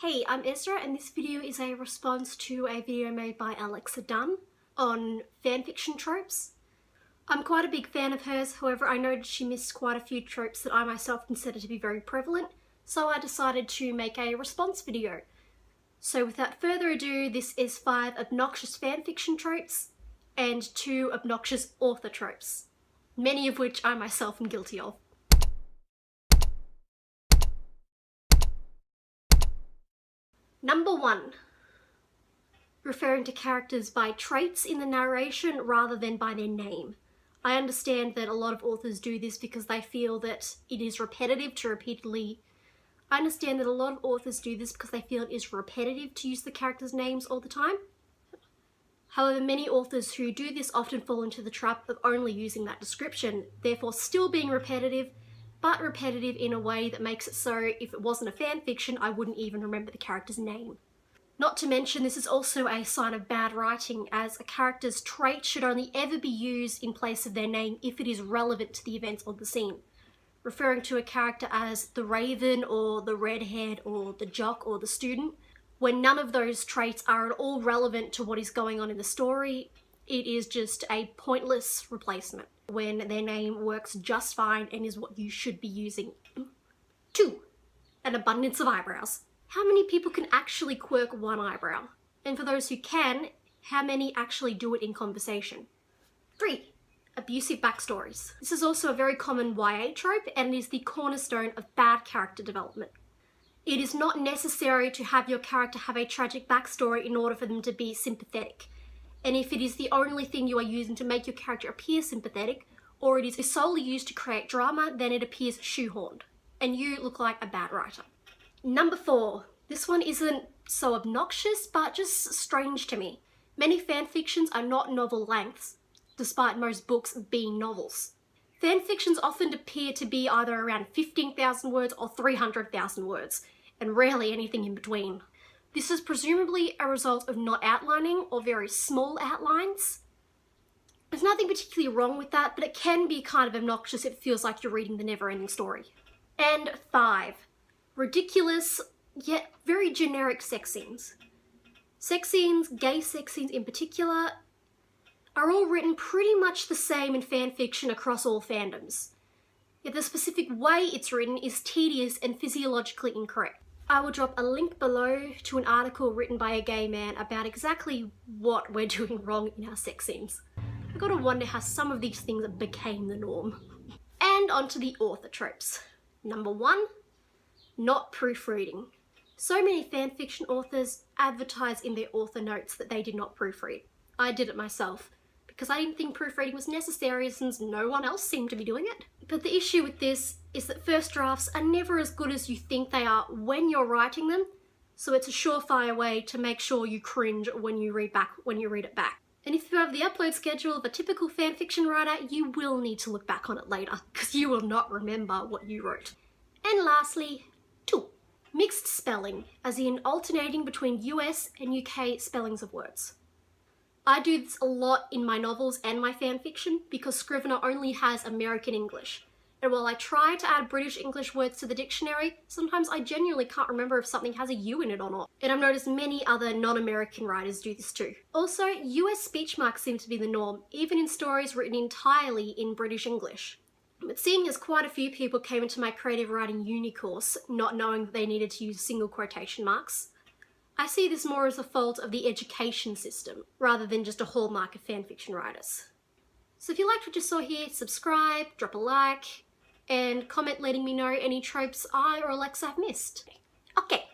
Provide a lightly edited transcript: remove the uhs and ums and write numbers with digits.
Hey, I'm Ezra and this video is a response to a video made by Alexa Donne on fanfiction tropes. I'm quite a big fan of hers, however I noticed she missed quite a few tropes that I myself consider to be very prevalent, so I decided to make a response video. So without further ado, this is 5 obnoxious fanfiction tropes and 2 obnoxious author tropes, many of which I myself am guilty of. Number 1. Referring to characters by traits in the narration rather than by their name. I understand that a lot of authors do this because they feel that it is repetitive to repeatedly... I understand that a lot of authors do this because they feel it is repetitive to use the characters' names all the time. However, many authors who do this often fall into the trap of only using that description, therefore still being repetitive, but repetitive in a way that makes it so if it wasn't a fan fiction, I wouldn't even remember the character's name. Not to mention, this is also a sign of bad writing, as a character's trait should only ever be used in place of their name if it is relevant to the events of the scene. Referring to a character as the Raven, or the Redhead, or the Jock, or the Student, when none of those traits are at all relevant to what is going on in the story, it is just a pointless replacement when their name works just fine and is what you should be using. 2. An abundance of eyebrows. How many people can actually quirk one eyebrow? And for those who can, how many actually do it in conversation? 3. Abusive backstories. This is also a very common YA trope and is the cornerstone of bad character development. It is not necessary to have your character have a tragic backstory in order for them to be sympathetic. And if it is the only thing you are using to make your character appear sympathetic, or it is solely used to create drama, then it appears shoehorned, and you look like a bad writer. Number 4. This one isn't so obnoxious, but just strange to me. Many fanfictions are not novel lengths, despite most books being novels. Fanfictions often appear to be either around 15,000 words or 300,000 words, and rarely anything in between. This is presumably a result of not outlining or very small outlines. There's nothing particularly wrong with that, but it can be kind of obnoxious if it feels like you're reading the never-ending story. And 5. Ridiculous, yet very generic sex scenes. Sex scenes, gay sex scenes in particular, are all written pretty much the same in fanfiction across all fandoms. Yet the specific way it's written is tedious and physiologically incorrect. I will drop a link below to an article written by a gay man about exactly what we're doing wrong in our sex scenes. I've got to wonder how some of these things became the norm. And onto the author tropes. Number 1, not proofreading. So many fanfiction authors advertise in their author notes that they did not proofread. I did it myself, because I didn't think proofreading was necessary since no one else seemed to be doing it. But the issue with this is that first drafts are never as good as you think they are when you're writing them, so it's a surefire way to make sure you cringe when you read it back. And if you have the upload schedule of a typical fanfiction writer, you will need to look back on it later, because you will not remember what you wrote. And lastly, 2. Mixed spelling, as in alternating between US and UK spellings of words. I do this a lot in my novels and my fanfiction because Scrivener only has American English. And while I try to add British English words to the dictionary, sometimes I genuinely can't remember if something has a U in it or not. And I've noticed many other non-American writers do this too. Also, US speech marks seem to be the norm, even in stories written entirely in British English. But seeing as quite a few people came into my creative writing uni course not knowing that they needed to use single quotation marks, I see this more as a fault of the education system, rather than just a hallmark of fanfiction writers. So if you liked what you saw here, subscribe, drop a like, and comment letting me know any tropes I or Alexa have missed. Okay,